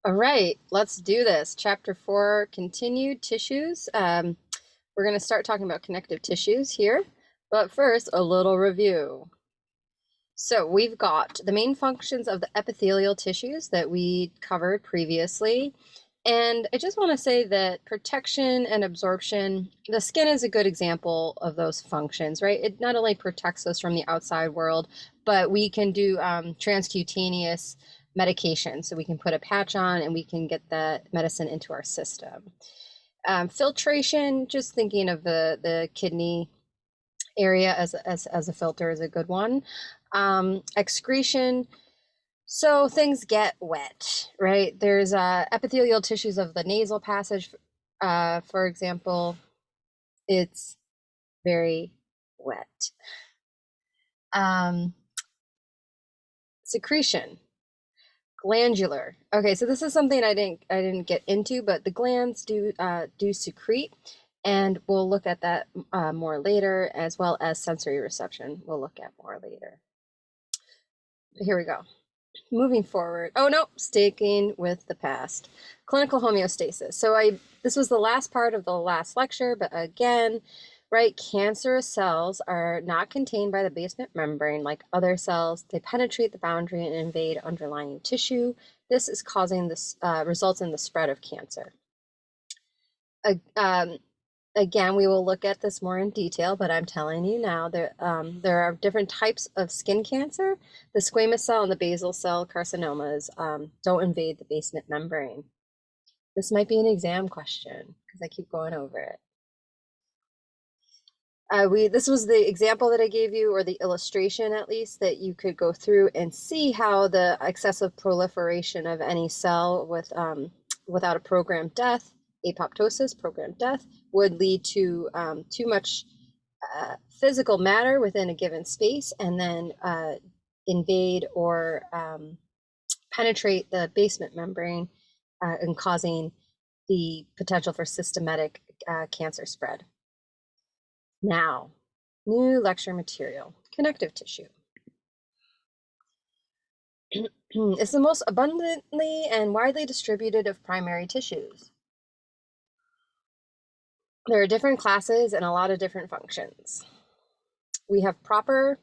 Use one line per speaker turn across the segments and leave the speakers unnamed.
All right, let's do this. Chapter 4, continued tissues. We're going to start talking about connective tissues here, but first, a little review. So we've got the main functions of the epithelial tissues that we covered previously. And I just want to say that protection and absorption, the skin is a good example of those functions, right? It not only protects us from the outside world, but we can do transcutaneous medication. So we can put a patch on and we can get that medicine into our system. Filtration, just thinking of the kidney area as a filter is a good one. Excretion, so things get wet, right? There's epithelial tissues of the nasal passage, for example, it's very wet. Um, Secretion, glandular. Okay, so this is something I didn't get into, but the glands do secrete, and we'll look at that more later, as well as sensory reception. We'll look at more later. Here we go. Moving forward. Oh no, sticking with the past. Clinical homeostasis. This was the last part of the last lecture, but again, right, cancerous cells are not contained by the basement membrane like other cells. They penetrate the boundary and invade underlying tissue. This is causing this results in the spread of cancer. Um, Again, we will look at this more in detail, but I'm telling you now there are different types of skin cancer. The squamous cell and the basal cell carcinomas don't invade the basement membrane. This might be an exam question because I keep going over it. This was the example that I gave you, or the illustration at least, that you could go through and see how the excessive proliferation of any cell without a programmed death, apoptosis, programmed death, would lead to too much physical matter within a given space, and then invade or penetrate the basement membrane and causing the potential for systematic cancer spread. Now, new lecture material, connective tissue. It's the most abundantly and widely distributed of primary tissues. There are different classes and a lot of different functions. We have the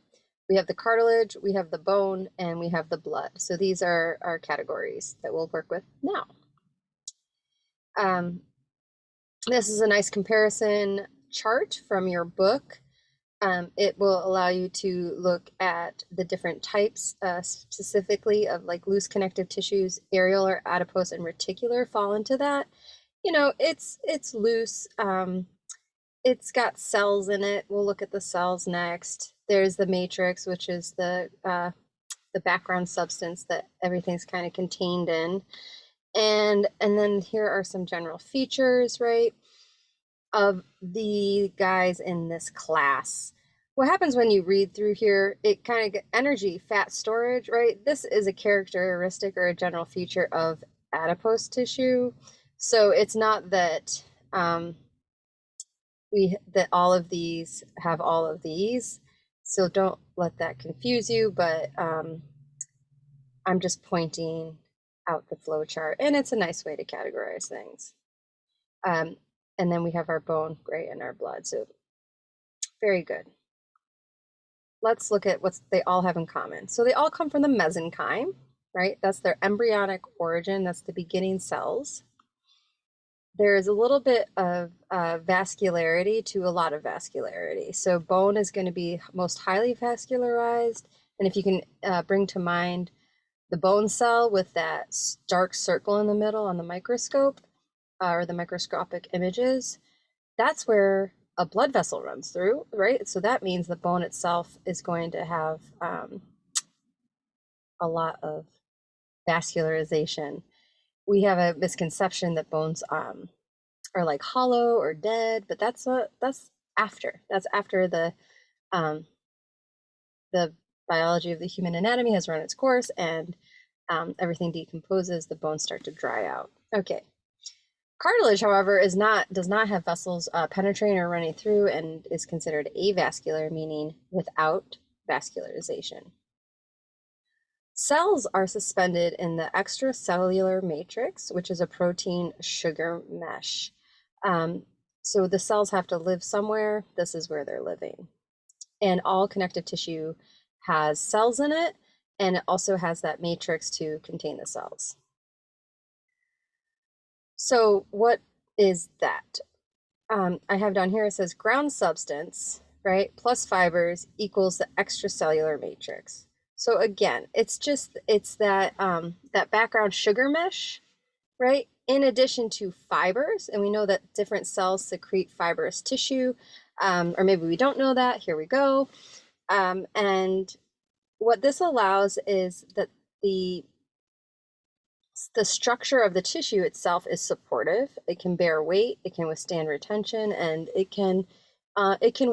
cartilage, we have the bone, and we have the blood. So these are our categories that we'll work with now. This is a nice comparison chart from your book. It will allow you to look at the different types, specifically of like loose connective tissues. Areolar, adipose, and reticular fall into that. You know, it's loose. It's got cells in it. We'll look at the cells next. There's the matrix, which is the background substance that everything's kind of contained in. And then here are some general features, right, of the guys in this class. What happens when you read through here, it kind of get energy, fat storage, right? This is a characteristic or a general feature of adipose tissue. So it's not that that all of these have all of these. So don't let that confuse you, but I'm just pointing out the flow chart, and it's a nice way to categorize things. And then we have our bone, right, and our blood. So very good. Let's look at what they all have in common. So they all come from the mesenchyme, right? That's their embryonic origin. That's the beginning cells. There is a little bit of vascularity to a lot of vascularity. So bone is going to be most highly vascularized. And if you can bring to mind the bone cell with that dark circle in the middle on the microscope, or the microscopic images, that's where a blood vessel runs through, right? So that means the bone itself is going to have a lot of vascularization. We have a misconception that bones are like hollow or dead, but that's after. That's after the biology of the human anatomy has run its course, and everything decomposes, the bones start to dry out. Okay. Cartilage, however, does not have vessels penetrating or running through, and is considered avascular, meaning without vascularization. Cells are suspended in the extracellular matrix, which is a protein sugar mesh. Um, so the cells have to live somewhere. This is where they're living. And all connective tissue has cells in it, and it also has that matrix to contain the cells. So what is that? I have down here, it says ground substance, right, plus fibers equals the extracellular matrix. So again, it's that that background sugar mesh, right? In addition to fibers, and we know that different cells secrete fibrous tissue, or maybe we don't know that. Here we go. And what this allows is that the the structure of the tissue itself is supportive. It can bear weight, it can withstand retention, and it can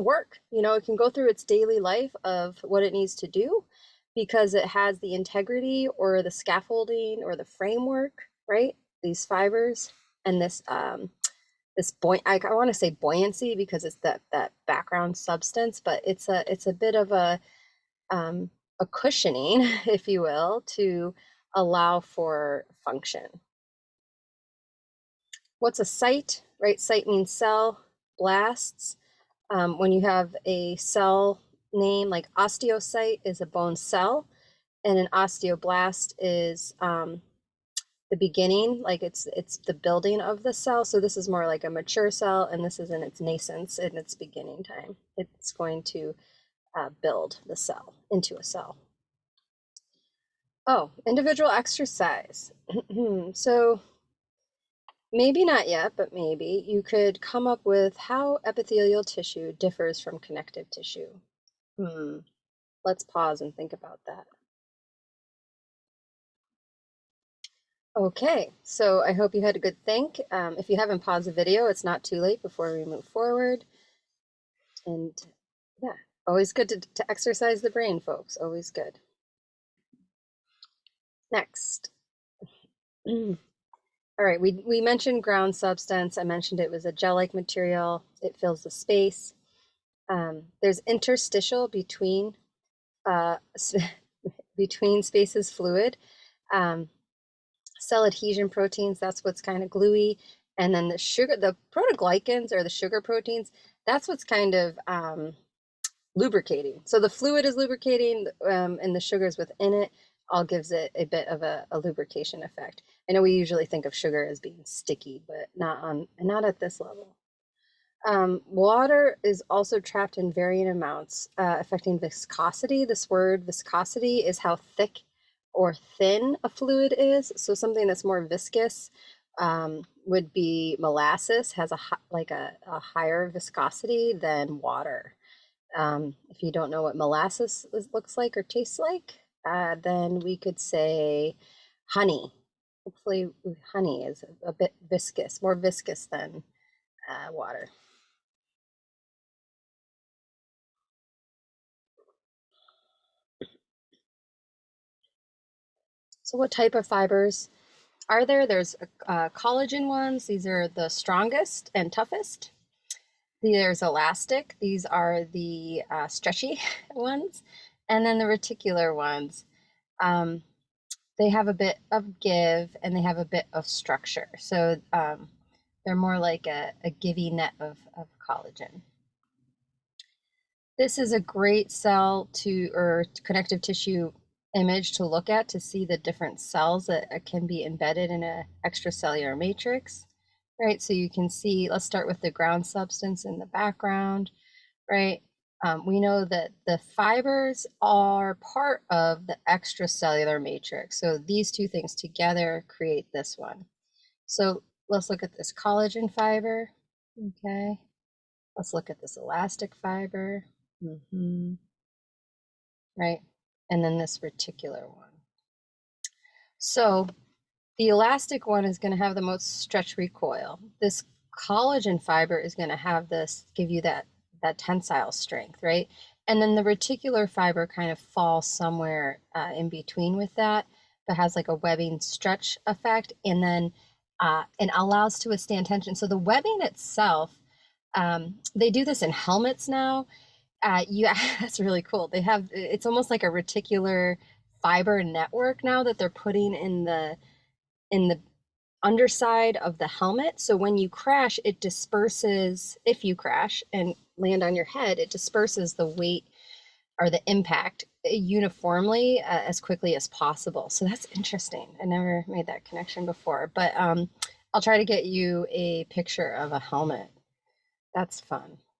work. You know, it can go through its daily life of what it needs to do because it has the integrity or the scaffolding or the framework, right? These fibers and I want to say buoyancy because it's that background substance, but it's a bit of a cushioning, if you will, to allow for function. What's a site, right? Site means cell, blasts. When you have a cell name like osteocyte is a bone cell, and an osteoblast is the beginning, like it's the building of the cell. So this is more like a mature cell, and this is in its nascence, in its beginning time. It's going to build the cell into a cell. Oh, individual exercise. So maybe not yet, but maybe you could come up with how epithelial tissue differs from connective tissue. Let's pause and think about that. Okay, so I hope you had a good think. If you haven't paused the video, it's not too late before we move forward. And yeah, always good to exercise the brain, folks. Always good. Next. All right, we mentioned ground substance. I mentioned it was a gel-like material. It fills the space. There's interstitial between uh, between spaces fluid. Cell adhesion proteins, that's what's kind of gluey. And then the protoglycans or the sugar proteins, that's what's kind of lubricating. So the fluid is lubricating, and the sugars within it all gives it a bit of a lubrication effect. I know we usually think of sugar as being sticky, but not at this level. Water is also trapped in varying amounts, affecting viscosity. This word viscosity is how thick or thin a fluid is. So something that's more viscous would be molasses, has a higher viscosity than water. If you don't know what molasses looks like or tastes like, then we could say honey. Hopefully honey is a bit viscous, more viscous than water. So what type of fibers are there? There's collagen ones. These are the strongest and toughest. There's elastic. These are the stretchy ones. And then the reticular ones. They have a bit of give and they have a bit of structure. So they're more like a givey net of collagen. This is a great cell or connective tissue image to look at to see the different cells that can be embedded in an extracellular matrix, right? So you can see, let's start with the ground substance in the background, right? We know that the fibers are part of the extracellular matrix. So these two things together create this one. So let's look at this collagen fiber, okay? Let's look at this elastic fiber. Right? And then this reticular one. So the elastic one is going to have the most stretch recoil. This collagen fiber is going to have give you that tensile strength, right? And then the reticular fiber kind of falls somewhere in between with that, but has like a webbing stretch effect, and then it allows to withstand tension. So the webbing itself, they do this in helmets now. Yeah, that's really cool. It's almost like a reticular fiber network now that they're putting in the underside of the helmet. So when you crash, it disperses, if you crash and land on your head, it disperses the weight or the impact uniformly as quickly as possible. So that's interesting. I never made that connection before, but I'll try to get you a picture of a helmet. That's fun.